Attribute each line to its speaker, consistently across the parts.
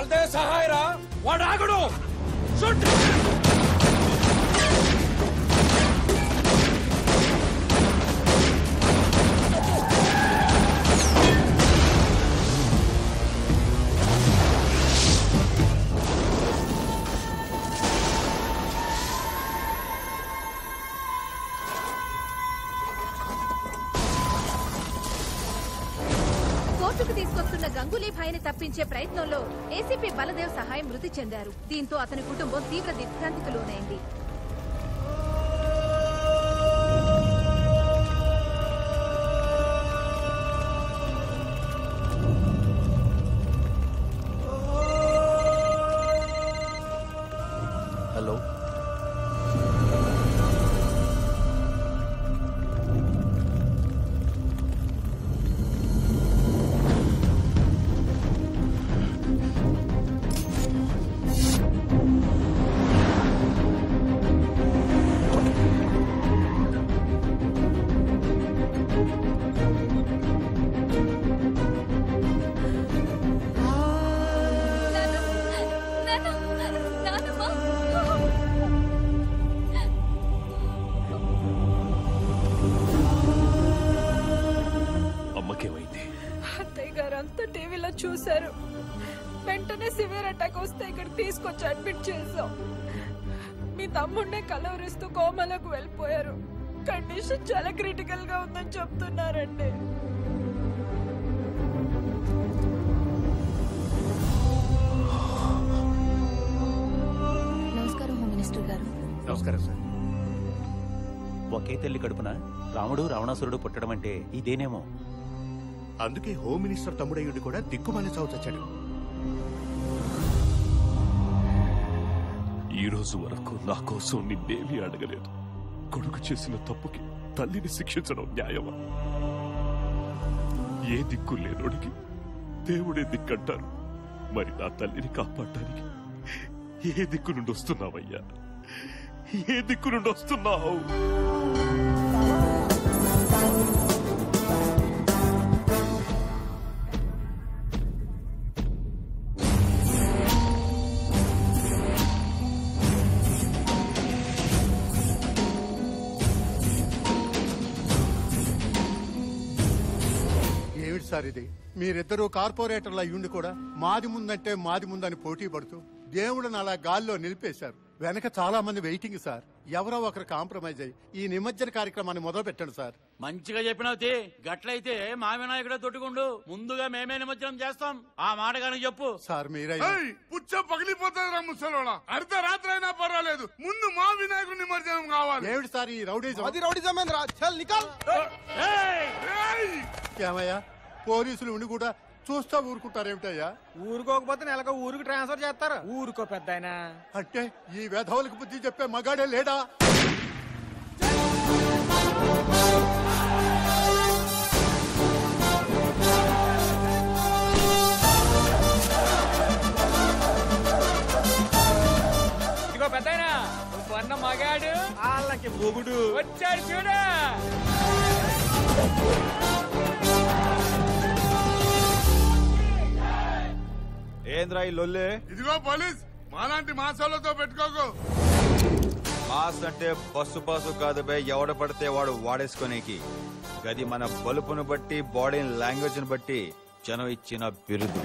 Speaker 1: బలదేవ్ సహాయరా వాడు ఆగడు.
Speaker 2: కోర్టుకు తీసుకొస్తున్న గంగూలీ భాయ్ని తప్పించే ప్రయత్నంలో ఏసీపీ బలదేవ్ సహాయం మృతి చెందారు. దీంతో అతని కుటుంబం తీవ్ర దిగ్భ్రాంతికి లోనైంది.
Speaker 3: హలో,
Speaker 4: అంతా టీవీలో చూశారు. వెంటనే సివియర్ అటాక్ వస్తే ఇక్కడ తీసుకొచ్చి అడ్మిట్ చేశాం. మీ తమ్ముడినే కలవరిస్తూ కోమలకు వెళ్ళిపోయారు. కండిషన్ చాలా క్రిటికల్ గా ఉందని చెప్తున్నారండి.
Speaker 2: నమస్కారం హోమ్ మినిస్టర్ గారు.
Speaker 3: నమస్కారం సార్. ఒకే తల్లి కడుపున రాముడు రావణాసురుడు పుట్టడం అంటే ఇదేనేమో.
Speaker 5: అందుకే హోమ్ మినిస్టర్ తమ్ముడయ్యుడు కూడా దిక్కుమాలి చావు చచ్చాడు.
Speaker 6: ఈ రోజు వరకు నా కోసం నిన్నేమీ అడగలేదు. కొడుకు చేసిన తప్పుకి తల్లిని శిక్షించడం న్యాయమా? ఏ దిక్కు లేనోడికి దేవుడే దిక్కంటారు. మరి నా తల్లిని కాపాడటానికి ఏ దిక్కు నుండి వస్తున్నావయ్యా? ఏ దిక్కు నుండి వస్తున్నావు?
Speaker 5: సార్ ఇది మీరిద్దరూ కార్పొరేటర్ల అయ్యుండి కూడా మాది ముందంటే మాది ముందని పోటీ పడుతూ దేవుడిని అలా గాల్లో నిలిపేశారు. వెనక చాలా మంది వెయిటింగ్ సార్. ఎవరో ఒకరు కాంప్రమైజ్ అయ్యి ఈ నిమజ్జన కార్యక్రమాన్ని మొదలు పెట్టండి సార్.
Speaker 7: మంచిగా చెప్పినవుతి. గట్లయితే మా వినాయకుడే తొట్టుకుండు. ముందుగా మేమే నిమజ్జనం చేస్తాం. ఆ మాట కానీ చెప్పు
Speaker 5: సార్. మీరే
Speaker 8: పుచ్చ పగిలిపోతుంది ముసలోడా. అర్ధరాత్రి అయినా పర్వాలేదు, ముందు మా వినాయకుడి నిమజ్జనం కావాలి.
Speaker 5: ఏమిటి సార్ ఈ రౌడీజం? ఏమయ్యా, పోలీసులు ఉండి కూడా చూస్తా ఊరుకుంటారేమిటయ్యా?
Speaker 9: ఊరుకోకపోతే నెలకు ఊరికి ట్రాన్స్ఫర్ చేస్తారు. ఊరుకో పెద్దాయనా.
Speaker 5: అంటే ఈ వేధవులకు బుద్ధి చెప్పే మగాడే లేడా?
Speaker 9: ఇదిగో పెద్దాయనా, నువ్వన్న మగాడు వాళ్ళకి మొగుడు వచ్చాడు చూడా.
Speaker 10: ఏంద్రా ఈ లొల్లే?
Speaker 8: ఇదిగో పోలీస్, మాలాంటి మాసాలతో పెట్టుకోకు.
Speaker 10: మాస్ అంటే బస్సు పాసు కాదు బే, ఎవడ పడితే వాడు వాడేసుకునేకి. గది మన బలుపును బట్టి, బాడీ లాంగ్వేజ్ ని బట్టి జనం ఇచ్చిన బిరుదు.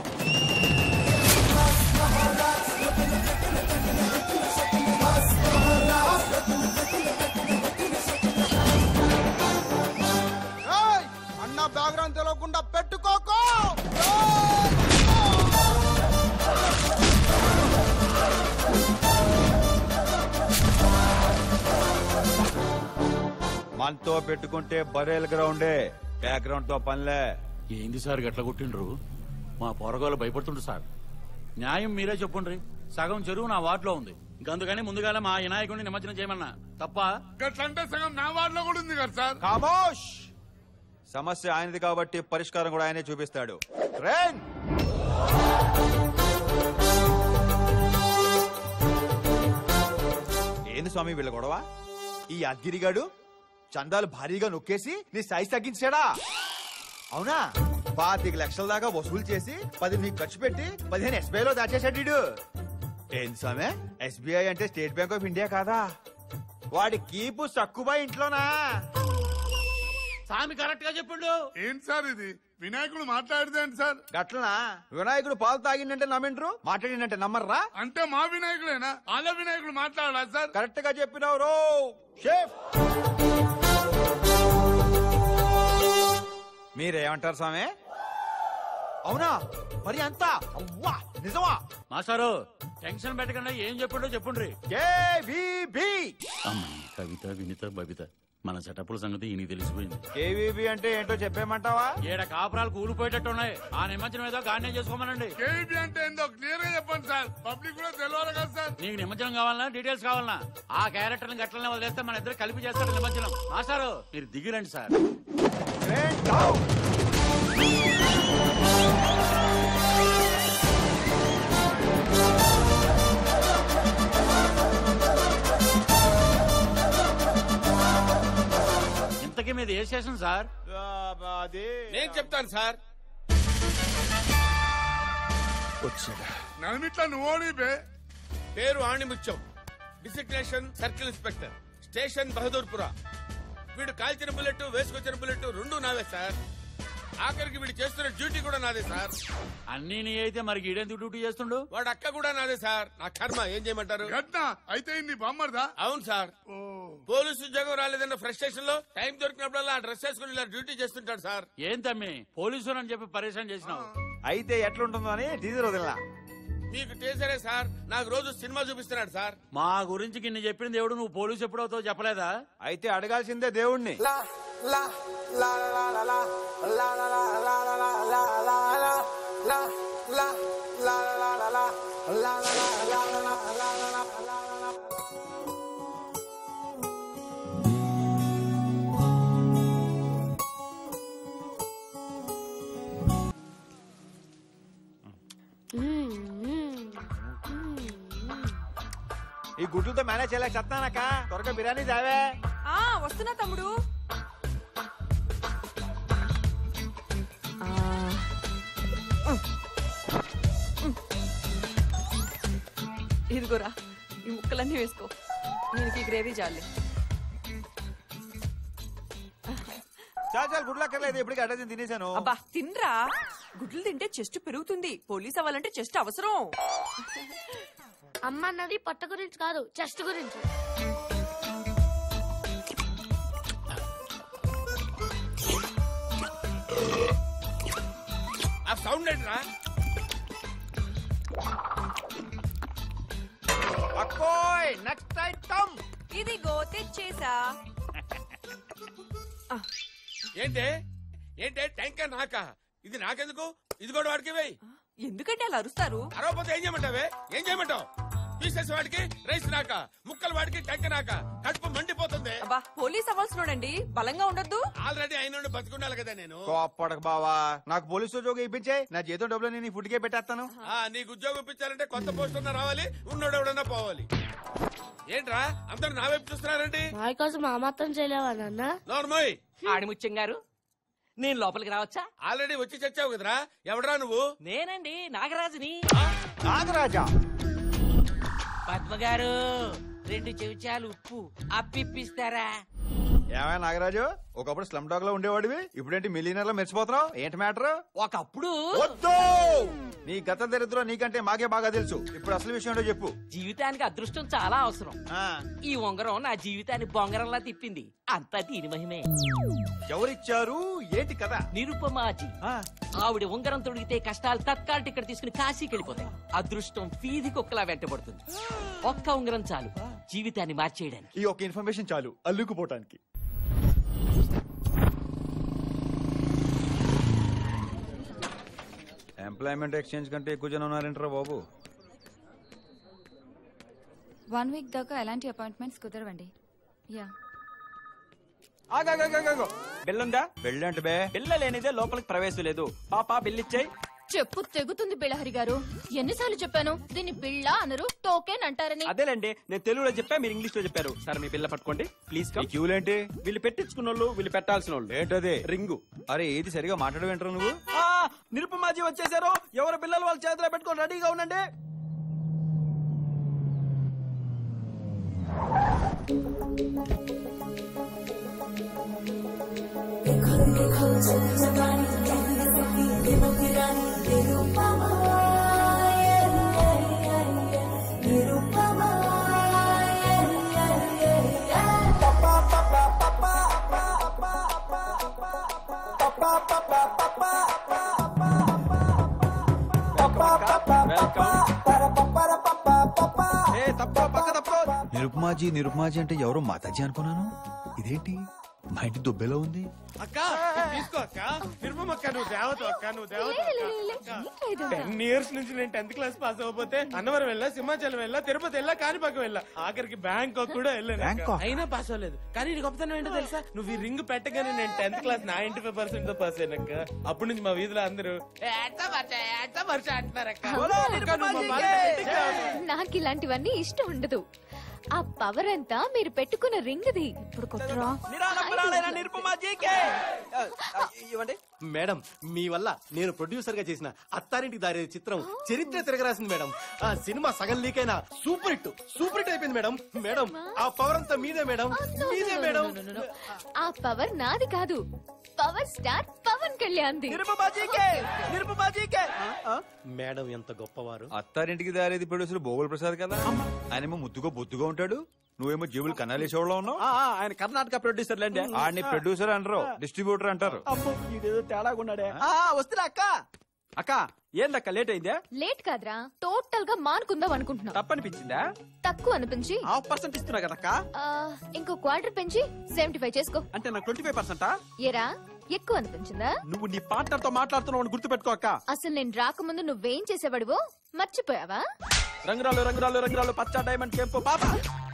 Speaker 9: అన్న బ్యాక్గ్రౌండ్ తెలియకుండా పెట్టుకోకో.
Speaker 10: మనతో పెట్టుకుంటే బరేల్ గ్రౌండే, బ్యాక్గ్రౌండ్ తో పనిలే.
Speaker 7: ఏంది సార్ గట్ల కొట్టిండ్రు? మా పోరగాళ్ళు భయపడుతుండ్రు సార్. న్యాయం మీరే చెప్పుండ్రి. సగం చెరువు నా వార్డులో ఉంది. అందుకని ముందుగానే మా వినాయకుడిని నిమజ్జనం చేయమన్నా. తప్ప
Speaker 8: గట్లంటే సగం నా వార్డులో కూడా ఉంది కదా సార్.
Speaker 10: ఖామోష్. సమస్య ఆయనది కాబట్టి పరిష్కారం కూడా ఆయనే చూపిస్తాడు. ట్రైన్ ఏంది స్వామి వీళ్ళ గొడవ? ఈ అద్గిరిగాడు చందాలు భారీగా నొక్కేసి నీ సైజ్ తగ్గించాడా? అవునా? 25 లక్షల దాకా వసూలు చేసి 10 నీకు ఖర్చు పెట్టి 15 SBI లో దాచేశాడు. ఏంది స్వామి, SBI అంటే స్టేట్ బ్యాంక్ ఆఫ్ ఇండియా కాదా? వాడి కీపు సక్కుబా ఇంట్లోనా?
Speaker 7: స్వామి కరెక్ట్ గా చెప్పిండు.
Speaker 8: ఏంటి సార్ ఇది, వినాయకుడు మాట్లాడిదేంటి సార్?
Speaker 10: గట్లనా? వినాయకుడు పాలు తాగిందంటే నమ్మిండ్రు, మాట్లాడిందంటే నమ్మర్రా?
Speaker 8: అంటే మా వినాయకుడేనా? వాళ్ళ వినాయకుడు మాట్లాడా సార్?
Speaker 10: కరెక్ట్ గా చెప్పినావు రో షేఫ్. మీరేమంటారు స్వామి? అవునా? మరి అంతా అవ్వా నిజమా?
Speaker 7: మాస్టారు టెన్షన్ పెట్టకుండా ఏం చెప్పిండో చెప్పుండ్రి. కవిత, వినిత, బబిత మన సెటప్ల సంగతి ఈయన తెలిసిపోయింది.
Speaker 10: కేవీబీ అంటే ఏంటో చెప్పేమంటావా?
Speaker 7: ఏడ కాపురాలు కూలిపోయేటట్టున్నాయి. ఆ నిమజ్జనం ఏదో గానే చేసుకోమనండి.
Speaker 8: కేవీబీ అంటే ఏందో క్లియర్ గా చెప్పండి సార్, పబ్లిక్ కూడా తెలియాలి కదా సార్.
Speaker 7: నీకు నిమజ్జనం కావాలన్నా డీటెయిల్స్ కావాలన్నా ఆ క్యారెక్టర్ గట్లనే వదిలేస్తే మన ఇద్దరు కలిపి చేస్తాడు నిమజ్జనం. మాస్టారు మీరు దిగిరండి సార్. ఇంతకీ మీద ఏ స్టేషన్ సార్?
Speaker 1: నేను చెప్తాను సార్.
Speaker 8: నల్మిట్ల నువ్వోని
Speaker 1: పేరు Animutyam, designation circle inspector, station Bahadurpura. వీడు కాల్చిన బుల్లెట్ వేసుకొచ్చిన బుల్లెట్ రెండు నావే సార్. ఆఖరికి వీడు చేస్తున్న డ్యూటీ కూడా నాదే సార్.
Speaker 7: అన్ని నీ అయితే మరి ఈడెందుకు డ్యూటీ చేస్తుండు?
Speaker 1: వాడు అక్క కూడా నాదే సార్. నా కర్మ, ఏం చేయమంటారు?
Speaker 8: అయితే నీ బామ్మర్దా?
Speaker 1: అవును సార్. పోలీసు ఉద్యోగం రాలేదన్న ఫ్రస్ట్రేషన్ లో టైం దొరికినప్పుడల్లా డ్రెస్ వేసుకుని ఇలా డ్యూటీ చేస్తుంటాడు సార్.
Speaker 7: ఏం తమ్మి పోలీసు అని చెప్పి పరేషాన్ చేసినావు?
Speaker 10: అయితే ఎట్లుంటుందో అని టీజర్ వదిలినా.
Speaker 1: మీకు టీచరే సార్, నాకు రోజు సినిమా చూపిస్తున్నాడు సార్.
Speaker 7: మా గురించి కిన్ని చెప్పిన దేవుడు నువ్వు పోలీసు ఎప్పుడవుతావు చెప్పలేదా?
Speaker 10: అయితే అడగాల్సిందే దేవుణ్ణి. ఈ గుడ్లతో మేనేజ్ చేయలేక చెప్తానక్క, త్వరగా బిర్యానీ చావే.
Speaker 4: వస్తున్నా తమ్ముడు. ఇదిగోరా ఈ ముక్కలన్నీ వేసుకో. దీనికి గ్రేవీ చాలే.
Speaker 10: చాలా గుడ్లు అక్కర్లేదు, ఇప్పటికి అడ్డ తినేశాను.
Speaker 4: అబ్బా తినరా, గుడ్లు తింటే చెస్ట్ పెరుగుతుంది. పోలీస్ అవ్వాలంటే చెస్ట్ అవసరం.
Speaker 11: అమ్మ అన్నది పొట్ట గురించి కాదు, చెస్ట్ గురించి.
Speaker 1: ఆ సౌండ్ ఏంట్రా?
Speaker 10: అక్కోయ్ నెక్స్ట్ ఐటమ్.
Speaker 4: ఇదిగో తెచ్చేసా.
Speaker 1: ఏంటే ఏంటే ట్యాంకర్ నాకా? ఇది నాకెందుకు? ఇది కూడా వాడికి వేయి.
Speaker 4: ఎందుకంటే అలా అరుస్తారు?
Speaker 1: అరవపోతే ఏం చేయమంటావే? ఏం చేయమంటావు? పీసెస్ వాడికి, రైస్ నాక, ముక్కలు వాడికి, ట్యాంకర్ నాక. కడుపు మండిపోతుంది.
Speaker 4: అబ్బా పోలీస్ అవ్వాల్సినోడండి, బలంగా ఉండొద్దు.
Speaker 1: ఆల్రెడీ అయిన బతుకుండాలి కదా నేను.
Speaker 10: కోప్పడకు బావా, నాకు పోలీసు ఉద్యోగం ఇప్పించే, నా జీతం డబ్బులు నేను ఫుడ్ కే పెట్టేస్తాను.
Speaker 1: నీకు ఉద్యోగం ఇప్పించాలంటే కొత్త పోస్ట్ ఉన్నా రావాలి, ఉన్నోడు ఎవడన్నా పోవాలి. ఏంట్రా అందరు నా వైపు చూస్తున్నారండి?
Speaker 11: మా కోసం మా మాత్రం చేయలేవా నాన్న?
Speaker 1: నోర్మోయ్.
Speaker 12: ఆడిముత్యం గారు, నేను లోపలికి రావచ్చా?
Speaker 1: ఆల్రెడీ వచ్చి చచ్చావు కదరా. ఎవడరా నువ్వు?
Speaker 12: నేనండి నాగరాజుని.
Speaker 10: నాగరాజా?
Speaker 12: పద్మ గారు 2 చెంచాలు ఉప్పు అప్పిప్పిస్తారా?
Speaker 10: ఏమైనా నాగరాజు, ఒకప్పుడు స్లమ్ డాగ్ లో ఉండేవాడివి, ఇప్పుడేంటి మిలియనర్ లో మెరిచిపోతున్నావు? ఏంటి మ్యాటర్?
Speaker 12: ఒకప్పుడు
Speaker 10: వద్దు, నీ గత దరిద్రం నీకంటే మాకే బాగా తెలుసు. ఇప్పుడు అసలు విషయం ఏంటో చెప్పు.
Speaker 12: జీవితానికి అదృష్టం చాలా అవసరం. ఈ ఉంగరం నా జీవితాన్ని బొంగరంలా తిప్పింది. అంతా దీని మహిమే.
Speaker 10: ఎవరిచ్చారు? ఏంటి కదా?
Speaker 12: నిరుపమాజీ. ఆవిడ ఉంగరం తొడిగితే కష్టాలు తత్కాల టికెట్ తీసుకుని కాశీకి వెళ్ళిపోతాయి. అదృష్టం ఫీది కుక్కలా వెంటబడుతుంది. ఒక్క ఉంగరం చాలు జీవితాన్ని మార్చేయడానికి.
Speaker 10: ఈ ఒక్క ఇన్ఫర్మేషన్ చాలు అల్లుకుపోవటానికి. ఎంప్లాయ్మెంట్ ఎక్స్చేంజ్ కంటే ఎక్కువ జనం ఉన్నారంటారా బాబు?
Speaker 13: 1 వీక్ దాకా ఎలాంటి అపాయింట్మెంట్స్ కుదరవండి. యా
Speaker 9: బిల్లుందా?
Speaker 10: బిల్లు అంటే బే?
Speaker 9: బిల్ల లేనిదే లోపలికి ప్రవేశం లేదు. పాపా బిల్లిచ్చాయి.
Speaker 2: చెప్పు తెగుతుంది బిళ్ళహరి గారు. ఎన్నిసార్లు చెప్పాను దీన్ని బిళ్ళ అనరు, టోకెన్ అంటారని.
Speaker 9: అదేలేండి, నేను తెలుగులో చెప్పా, మీరు ఇంగ్లీష్ లో చెప్పారు. సార్ మీ బిల్ల పట్టుకోండి ప్లీజ్.
Speaker 10: క్యూలేంటి?
Speaker 9: వీళ్ళు పెట్టించుకున్న వాళ్ళు, వీళ్ళు పెట్టాల్సిన వాళ్ళు.
Speaker 10: ఏంటది?
Speaker 9: రింగు.
Speaker 10: అరే ఏది సరిగా మాట్లాడవేంటారు నువ్వు?
Speaker 9: నిరుపమాజీ వచ్చేసారు. ఎవరు పిల్లలు వాళ్ళ చేతిలో పెట్టుకొని రెడీగా ఉండండి.
Speaker 10: నిరుపమాజీ నిరుపమాజీ అంటే ఎవరో మాతాజీ అనుకున్నాను. ఇదేంటి మా ఇంటి దుబ్బెలో ఉంది?
Speaker 1: అక్క తీసుకో అక్క. నిర్మమక్క నువ్వు దేవత అక్క, నువ్వు దేవత.
Speaker 14: 10 years నుంచి నేను 10th క్లాస్ పాస్ అవ్వకపోతే అన్నవరం వెళ్ళా, సింహాచలం వెళ్ళా, తిరుపతి వెళ్ళా, కాణిపాకం వెళ్ళా, ఆఖరికి బ్యాంకాక్ కూడా వెళ్ళాను. అయినా పాస్ అవ్వలేదు. కానీ నీ గొప్పతనం ఏంటో తెలుసా? నువ్వు ఈ రింగ్ పెట్టగానే నేను 10th క్లాస్ 95% తో పాస్ అయ్యానక్క. అప్పటి నుంచి మా వీధిలో అందరూ అంటున్నారక్క.
Speaker 2: నాకు ఇలాంటివన్నీ ఇష్టం ఉండదు. ఆ పవర్ అంతా మీరు పెట్టుకున్న రింగ్ది. ఇప్పుడు కొట్టరా
Speaker 9: మేడం, మీ వల్ల నేను ప్రొడ్యూసర్ గా చేసిన అత్తారింటికి దారి చిత్రం చరిత్ర తిరగరాసింది మేడం. ఆ సినిమా సగం లీక్ అయినా సూపర్ హిట్ అయిపోయింది మేడం. మేడం ఆ పవర్ అంతా మీదే మేడం, మీదే మేడం.
Speaker 2: ఆ పవర్ నాది కాదు, పవర్ స్టార్ పవన్ కళ్యాణ్ ది.
Speaker 9: మేడం ఎంత గొప్పవారు.
Speaker 10: అత్తారింటికి దారేది ప్రొడ్యూసర్ భోగుల ప్రసాద్ కదా. ఆయనేమో ముద్దుగా బొద్దుగా ఉంటాడు, నువ్వేమో జేబులు కన్నాలేసేవాళ్ళ ఉన్నావు.
Speaker 9: ఆయన కర్ణాటక ప్రొడ్యూసర్ లేండి.
Speaker 10: ఆడిని ప్రొడ్యూసర్ అంటారు, డిస్ట్రిబ్యూటర్ అంటారు.
Speaker 9: ఇదేదో తేడాగా ఉన్నాడే. వస్తున్నా అక్క. అక్క ఏందక్క లేట్ అయిందే?
Speaker 2: లేట్ కాదురా, టోటల్ గా మానుకుందాం అనుకుంటున్నా.
Speaker 9: తప్పనిపించిందా?
Speaker 2: తక్కువ అనిపించి
Speaker 9: 1/2% ఇస్తున్నా కదక్క.
Speaker 2: ఇంకో క్వార్టర్ పెంచి 75 చేసుకో.
Speaker 9: అంటే నాకు 25%?
Speaker 2: ఏరా ఎక్కువ అనిపించిందా?
Speaker 9: నువ్వు నీ పార్ట్నర్ తో మాట్లాడుతున్నావు గుర్తు పెట్టుకో అక్క.
Speaker 2: అసలు నేను రాకముందు నువ్వేం చేసేవాడివో మర్చిపోయావా?
Speaker 9: రంగురాలు రంగురాలు రంగురాలు పచ్చ డైమండ్ కెంపు పాప.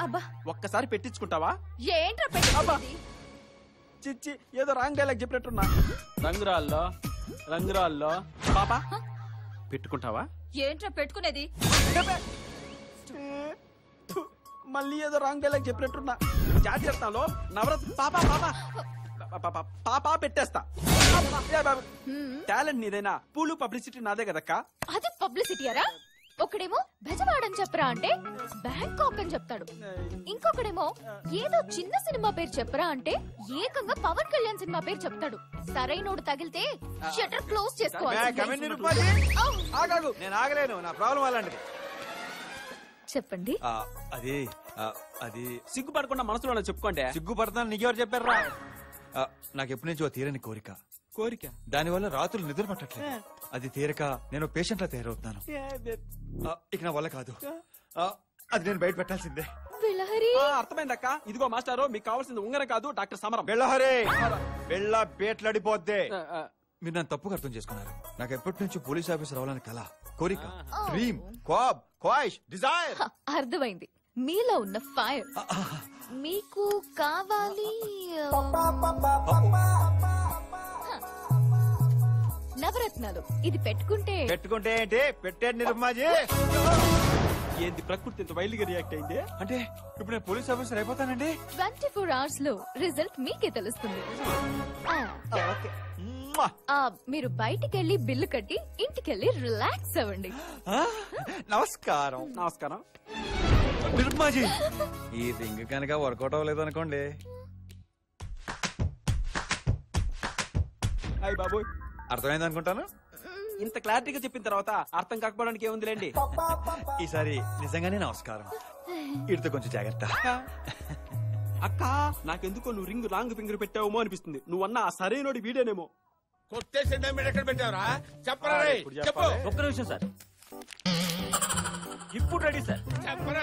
Speaker 2: అబ్బా
Speaker 9: ఒక్కసారి పెట్టించుకుంటావా?
Speaker 2: ఏంట్రా పెట్టి?
Speaker 9: చిచ్చి ఏదో రాంగ్ డైలాగ్ చెప్పినట్టున్నా. రంగురాల్లో రంగురాల్లో పాప పెట్టుకుంటావా?
Speaker 2: ఏంట్రా పెట్టుకునేది?
Speaker 9: మళ్ళీ ఏదో రాంగ్ డైలాగ్ చెప్పినట్టున్నా. జాతీయలో నవరత్న పాప పాప పాప పెట్టేస్తా. టాలెంట్ నీదైనా పూలు పబ్లిసిటీ నాదే కదక్క.
Speaker 2: అది పబ్లిసిటీ అరా? ఒకడేమో బెజవాడని చెప్పరా అంటే బ్యాంకాక్ అని చెప్తాడు, ఇంకొకడేమో ఏదో చిన్న సినిమా పేరు చెప్పరా అంటే ఏకంగా పవన్ కళ్యాణ్ సినిమా పేరు చెప్తాడు. సరైనోడు తగిలితే షట్టర్ క్లోజ్ చేసుకోవాలి.
Speaker 10: నేను ఆగలేను, నా ప్రాబ్లం అలాంటిది.
Speaker 2: చెప్పండి.
Speaker 10: అది
Speaker 9: సిగ్గుపడకుండా మనసులో చెప్పుకోండి.
Speaker 10: సిగ్గుపడతాను నీకెవరు చెప్పారా? నాకు ఎప్పటి నుంచో తీరని కోరిక. దానివల్ల రాత్రులు నిద్ర పట్టట్లేదు. అది తీరక నేను పేషెంట్ లా తయారవుతున్నాను. ఇక నా వల్ల కాదు, అది నేను బయట పెట్టాల్సిందే.
Speaker 9: అర్థమైందక్క. ఇదిగో మాస్టారు, మీకు కావాల్సింది ఉంగరం కాదు డాక్టర్ సమరం.
Speaker 10: బెల్లహరే బెల్ల బేట్లాడిపోద్దే. మీరు నన్ను తప్పుగా అర్థం చేసుకున్నారు. నాకు ఎప్పటి నుంచో పోలీస్ ఆఫీసర్ అవ్వాలని కల, కోరిక, డ్రీమ్, క్వాబ్, క్వాయిష్, డిజైర్.
Speaker 2: అర్థమైంది, మీలో ఉన్న ఫైర్. మీకు కావాలి నవరత్నాలు. ఇది పెట్టుకుంటే
Speaker 10: ఏంటి? పెట్టాడు నిరుపమాజీ.
Speaker 9: ఏంది ప్రకృతి ఇంత వైల్డ్ గా రియాక్ట్ అయింది?
Speaker 10: అంటే ఇప్పుడు నేను పోలీస్ ఆఫీసర్ అయిపోతానండి.
Speaker 2: 24 hours లో రిజల్ట్ మీకే తెలుస్తుంది. మీరు బయటికెళ్ళి బిల్లు కట్టి ఇంటికెళ్ళి రిలాక్స్ అవ్వండి.
Speaker 10: నమస్కారం.
Speaker 9: నమస్కారం
Speaker 10: నిరుపమాజీ. ఈ రింగ్ కనుక వర్కౌట్ అవ్వలేదు అనుకోండి.
Speaker 9: అయ్య బాబోయ్,
Speaker 10: అర్థమైంది అనుకుంటాను.
Speaker 9: ఇంత క్లారిటీగా చెప్పిన తర్వాత అర్థం కాకపోవడానికి ఏముందిలేండి.
Speaker 10: ఈసారి నిజంగానే నమస్కారం. ఇడితో కొంచెం జాగ్రత్త.
Speaker 9: అక్క నాకెందుకో నువ్వు రింగ్ రాంగ్ ఫింగర్ పెట్టావేమో అనిపిస్తుంది. నువ్వన్నా ఆ సరైనోడి వీడేనేమో.
Speaker 1: కొట్టేసి ఎక్కడ పెట్టావరా? చెప్పరా?
Speaker 3: ఒక్క నిమిషం సార్, ఇప్పుడు రెడీ సార్.
Speaker 1: చెప్పరా?